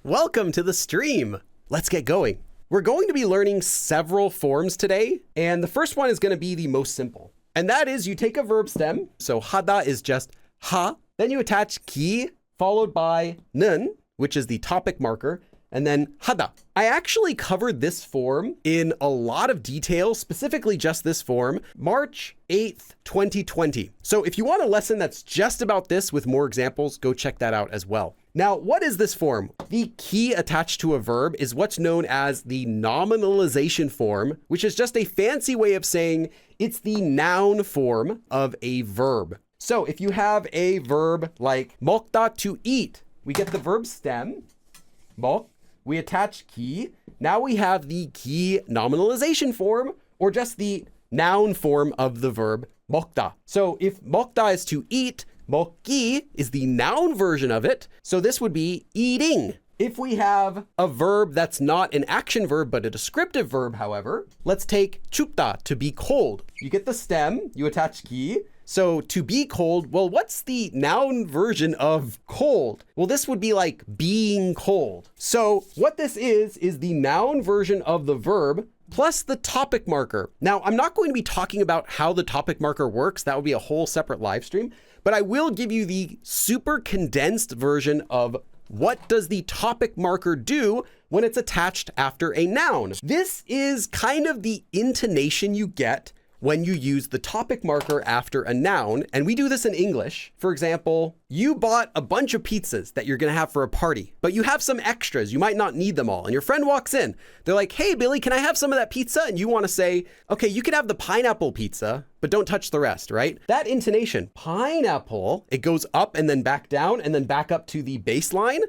Welcome to the stream. Let's get going. We're going to be learning several forms today, and the first one is going to be the most simple. And that is you take a verb stem, so hada is just ha, then you attach ki, followed by 는, which is the topic marker, and then hada. I actually covered this form in a lot of detail, specifically just this form, March 8th, 2020. So if you want a lesson that's just about this with more examples, go check that out as well. Now, what is this form? The ki attached to a verb is what's known as the nominalization form, which is just a fancy way of saying it's the noun form of a verb. So if you have a verb like 먹다, to eat, we get the verb stem, 먹, we attach ki. Now we have the ki nominalization form, or just the noun form of the verb 먹다. So if 먹다 is to eat, 먹기 is the noun version of it. So this would be eating. If we have a verb that's not an action verb, but a descriptive verb, however, let's take 춥다, to be cold. You get the stem, you attach ki. So to be cold, well, what's the noun version of cold? Well, this would be like being cold. So what this is the noun version of the verb plus the topic marker. Now, I'm not going to be talking about how the topic marker works. That would be a whole separate live stream, but I will give you the super condensed version of what does the topic marker do when it's attached after a noun. This is kind of the intonation you get when you use the topic marker after a noun, and we do this in English. For example, you bought a bunch of pizzas that you're gonna have for a party, but you have some extras. You might not need them all, and your friend walks in. They're like, hey, Billy, can I have some of that pizza? And you wanna say, okay, you can have the pineapple pizza, but don't touch the rest, right? That intonation, pineapple, it goes up and then back down and then back up to the baseline.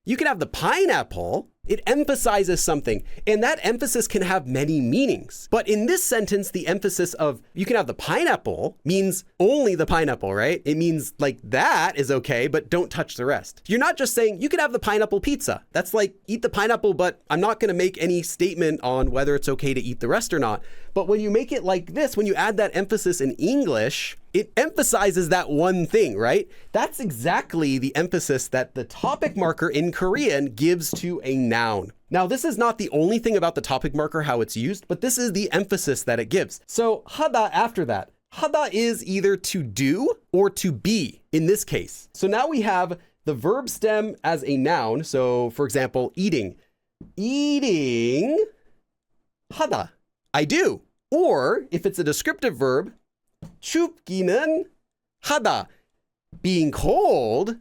You can have the pineapple. It emphasizes something, and that emphasis can have many meanings. But in this sentence, the emphasis of you can have the pineapple means only the pineapple, right? It means like that is okay, but don't touch the rest. You're not just saying you can have the pineapple pizza. That's like eat the pineapple, but I'm not going to make any statement on whether it's okay to eat the rest or not. But when you make it like this, when you add that emphasis in English, it emphasizes that one thing, right? That's exactly the emphasis that the topic marker in Korean gives to a noun. Now, this is not the only thing about the topic marker, how it's used, but this is the emphasis that it gives. So hada after that. Hada is either to do or to be in this case. So now we have the verb stem as a noun. So for example, eating. Eating, hada, I do. Or if it's a descriptive verb, 춥기는 하다, being cold,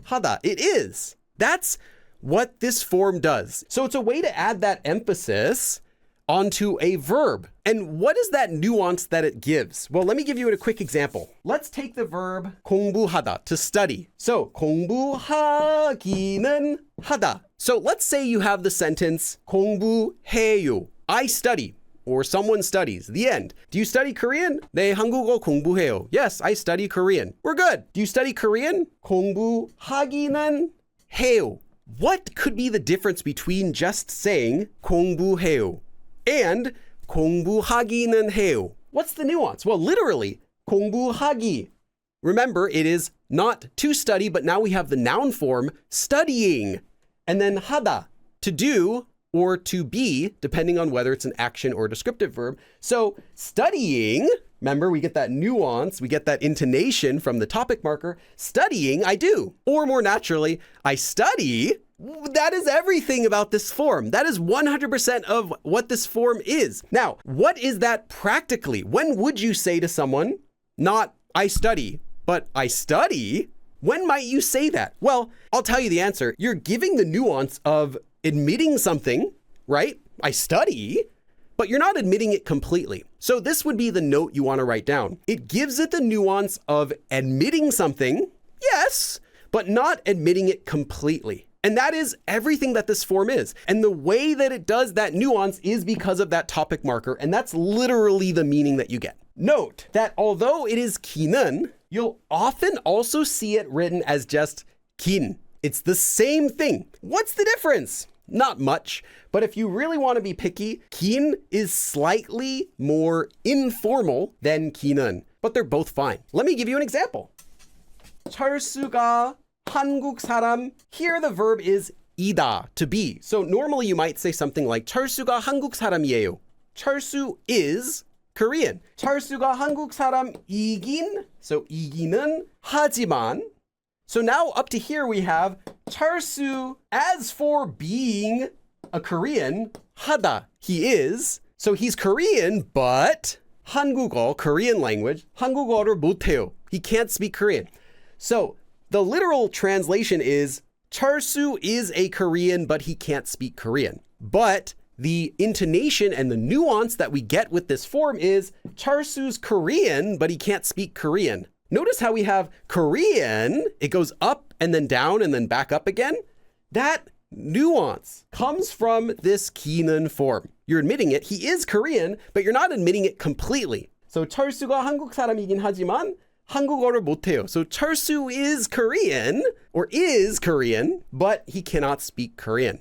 하다, it is. That's what this form does. So it's a way to add that emphasis onto a verb. And what is that nuance that it gives? Well, let me give you a quick example. Let's take the verb 공부하다, to study. So 공부하기는 하다. So let's say you have the sentence 공부해요, I study. Or someone studies. The end. Do you study Korean? 네, 한국어 공부해요. Yes, I study Korean. We're good. Do you study Korean? 공부하기는 해요. What could be the difference between just saying 공부해요 and 공부하기는 해요? What's the nuance? Well, literally, 공부하기. Remember, it is not to study, but now we have the noun form, studying. And then 하다, to do, or to be, depending on whether it's an action or descriptive verb. So studying, remember, we get that nuance, we get that intonation from the topic marker. Studying, I do. Or more naturally, I study. That is everything about this form. That is 100% of what this form is. Now, what is that practically? When would you say to someone, not I study, but I study? When might you say that? Well, I'll tell you the answer. You're giving the nuance of admitting something, right? I study, but you're not admitting it completely. So this would be the note you want to write down. It gives it the nuance of admitting something, yes, but not admitting it completely. And that is everything that this form is. And the way that it does that nuance is because of that topic marker, and that's literally the meaning that you get. Note that although it is kineun, you'll often also see it written as just kin. It's the same thing. What's the difference? Not much, but if you really want to be picky, kin is slightly more informal than kineun, but they're both fine. Let me give you an example. 철수가 한국 사람. Here the verb is 이다, to be. So normally you might say something like 철수가 한국 사람이에요. 철수 is Korean. 철수가 한국 사람이긴, so 이기는 하지만. So now up to here we have 철수 as for being a Korean, 하다, he is. So he's Korean, but 한국어, Korean language, 한국어를 못해요. He can't speak Korean. So the literal translation is 철수 is a Korean, but he can't speak Korean. But the intonation and the nuance that we get with this form is 철수's Korean, but he can't speak Korean. Notice how we have Korean, it goes up and then down and then back up again. That nuance comes from this kineun form. You're admitting it, he is Korean, but you're not admitting it completely. So 철수가 한국 사람이긴 하지만 한국어를 못해요. So 철수 is Korean, or is Korean, but he cannot speak Korean.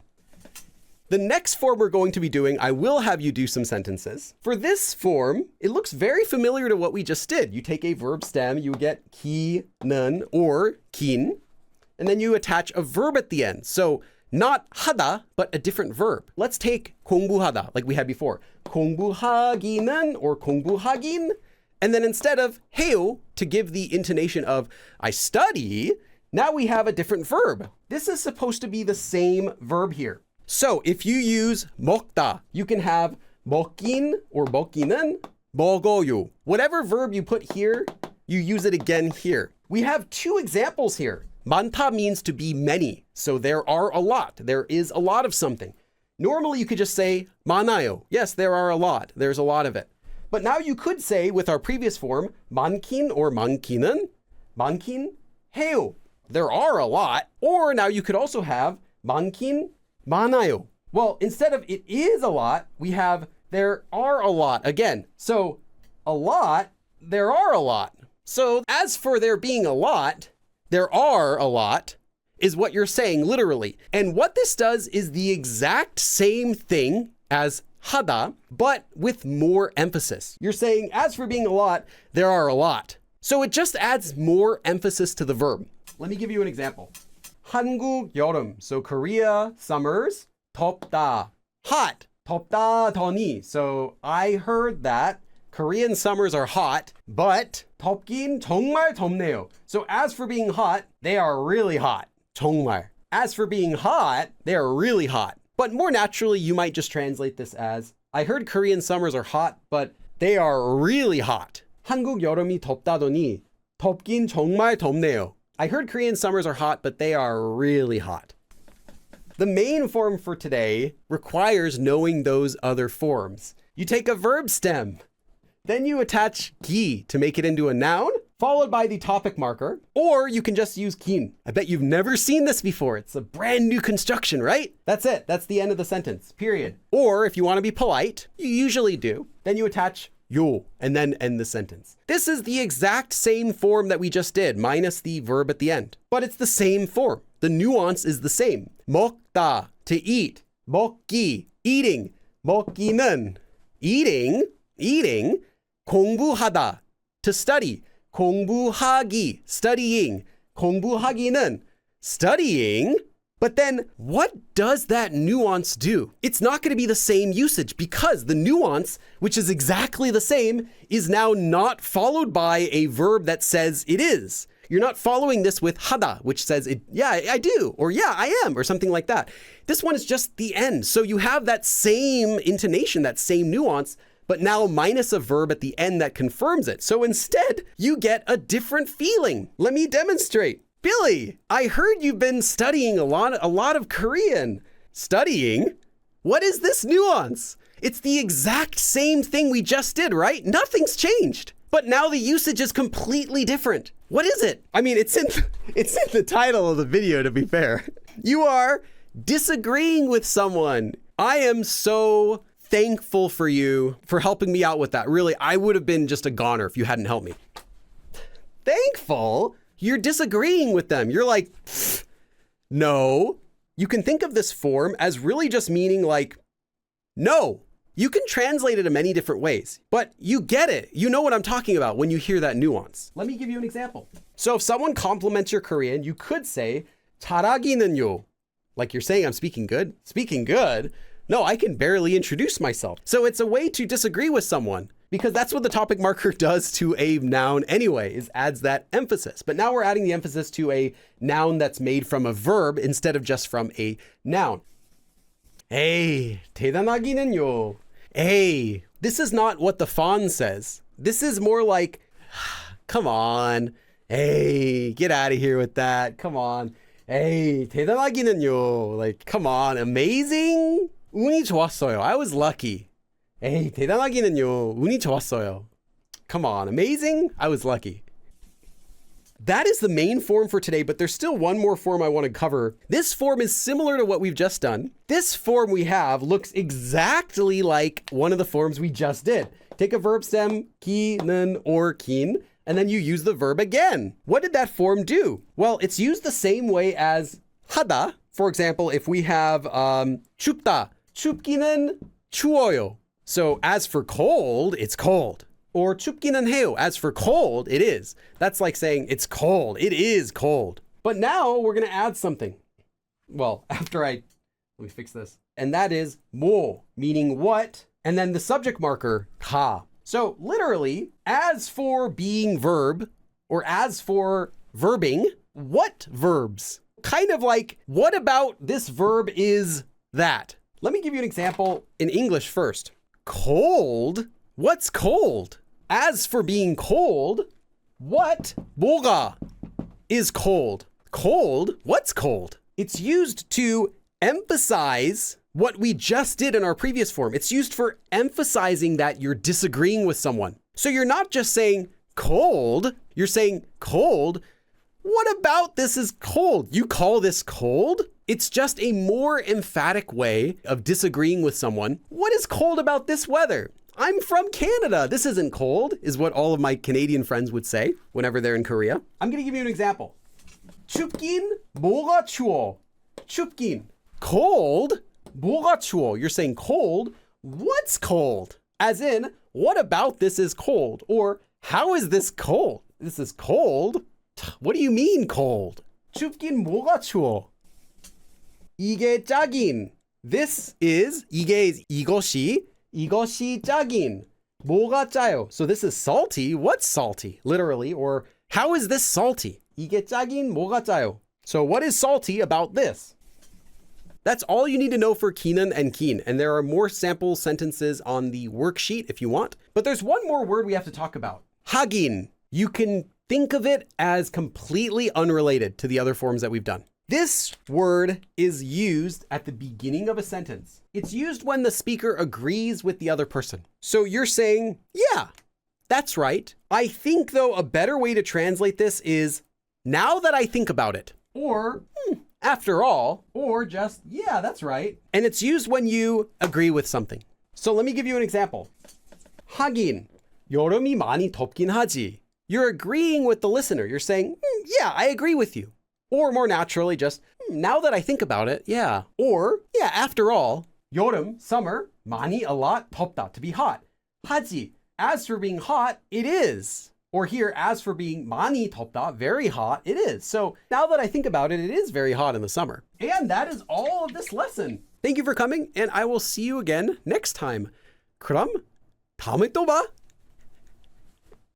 The next form we're going to be doing, I will have you do some sentences. For this form, it looks very familiar to what we just did. You take a verb stem, you get kineun or kin, and then you attach a verb at the end. So not 하다, but a different verb. Let's take 공부하다, like we had before. 공부하기는 or 공부하긴, and then instead of 해요, to give the intonation of I study, now we have a different verb. This is supposed to be the same verb here. So if you use 먹다, you can have 먹긴 or 먹기는, 먹어요. Whatever verb you put here, you use it again here. We have two examples here. 많다 means to be many. So there are a lot. There is a lot of something. Normally you could just say 많아요. Yes, there are a lot. There's a lot of it. But now you could say with our previous form, 많긴 or 많기는, 많긴 해요. There are a lot. Or now you could also have 많긴 많아요. Well, instead of it is a lot, we have there are a lot again. So a lot, there are a lot. So as for there being a lot, there are a lot is what you're saying literally. And what this does is the exact same thing as 하다, but with more emphasis. You're saying as for being a lot, there are a lot. So it just adds more emphasis to the verb. Let me give you an example. 한국 여름, so Korea summers, 덥다, hot, 덥다더니. So I heard that Korean summers are hot, but 덥긴 정말 덥네요. So as for being hot, they are really hot. 정말. As for being hot, they are really hot. But more naturally, you might just translate this as I heard Korean summers are hot, but they are really hot. 한국 여름이 덥다더니 덥긴 정말 덥네요. I heard Korean summers are hot, but they are really hot. The main form for today requires knowing those other forms. You take a verb stem, then you attach 기 to make it into a noun, followed by the topic marker, or you can just use 긴. I bet you've never seen this before. It's a brand new construction, right? That's it. That's the end of the sentence, period. Or if you want to be polite, you usually do, then you attach 요, and then end the sentence. This is the exact same form that we just did, minus the verb at the end. But it's the same form. The nuance is the same. 먹다, to eat. 먹기, eating. 먹기는, eating. 공부하다, to study. 공부하기, studying. 공부하기는, studying. But then what does that nuance do? It's not going to be the same usage because the nuance, which is exactly the same, is now not followed by a verb that says it is. You're not following this with 하다, which says, yeah, I do, or yeah, I am, or something like that. This one is just the end. So you have that same intonation, that same nuance, but now minus a verb at the end that confirms it. So instead, you get a different feeling. Let me demonstrate. Billy, I heard you've been studying a lot of Korean. Studying? What is this nuance? It's the exact same thing we just did, right? Nothing's changed. But now the usage is completely different. What is it? I mean, it's in the title of the video, to be fair. You are disagreeing with someone. I am so thankful for you for helping me out with that. Really, I would have been just a goner if you hadn't helped me. Thankful? You're disagreeing with them. You're like, no. You can think of this form as really just meaning like, no. You can translate it in many different ways, but you get it. You know what I'm talking about when you hear that nuance. Let me give you an example. So if someone compliments your Korean, you could say 잘하기는요. Like you're saying I'm speaking good? Speaking good? No, I can barely introduce myself. So it's a way to disagree with someone, because that's what the topic marker does to a noun anyway, is adds that emphasis. But now we're adding the emphasis to a noun that's made from a verb instead of just from a noun. 에이, 대단하기는요. 에이, this is not what the fawn says. This is more like, come on. Hey, get out of here with that. Come on. Hey, 대단하기는요. Like, come on. Amazing? 운이 좋았어요. I was lucky. Hey, 대단하기는요. 운이 좋았어요. Come on. Amazing? I was lucky. That is the main form for today, but there's still one more form I want to cover. This form is similar to what we've just done. This form we have looks exactly like one of the forms we just did. Take a verb stem, kineun or kin, and then you use the verb again. What did that form do? Well, it's used the same way as 하다. For example, if we have 춥다, 춥기는 추워요. So as for cold, it's cold. Or 춥기는 해요. As for cold, it is. That's like saying it's cold. It is cold. But now we're going to add something. Well, let me fix this. And that is 뭐, meaning what, and then the subject marker, 가. So literally, as for being verb, or as for verbing, what verbs? Kind of like, what about this verb is that? Let me give you an example in English first. Cold? What's cold? As for being cold, what, 뭐가, is cold? Cold? What's cold? It's used to emphasize what we just did in our previous form. It's used for emphasizing that you're disagreeing with someone. So you're not just saying cold, you're saying cold. What about this is cold? You call this cold? It's just a more emphatic way of disagreeing with someone. What is cold about this weather? I'm from Canada. This isn't cold, is what all of my Canadian friends would say whenever they're in Korea. I'm going to give you an example. 춥긴 뭐가 추워? 춥긴. Cold? 뭐가 추워? You're saying cold. What's cold? As in, what about this is cold? Or how is this cold? This is cold? What do you mean cold? 춥긴 뭐가 추워? 이게 짜긴. This is, 이게 is 이것이 짜긴. 뭐가 짜요? So this is salty. What's salty? Literally. Or how is this salty? 이게 짜긴 뭐가 짜요? So what is salty about this? That's all you need to know for kineun and kin. And there are more sample sentences on the worksheet if you want. But there's one more word we have to talk about. 하긴. You can think of it as completely unrelated to the other forms that we've done. This word is used at the beginning of a sentence. It's used when the speaker agrees with the other person. So you're saying, yeah, that's right. I think, though, a better way to translate this is, now that I think about it, or after all, or just, yeah, that's right. And it's used when you agree with something. So let me give you an example. 하긴, 여름이 많이 덥긴 하지. You're agreeing with the listener. You're saying, yeah, I agree with you. Or more naturally, just, now that I think about it, yeah. Or, yeah, after all, 여름, summer, 많이, a lot, 덥다, to be hot. 하지, as for being hot, it is. Or here, as for being 많이 덥다, very hot, it is. So now that I think about it, it is very hot in the summer. And that is all of this lesson. Thank you for coming, and I will see you again next time. 그럼 다음에 또 봐.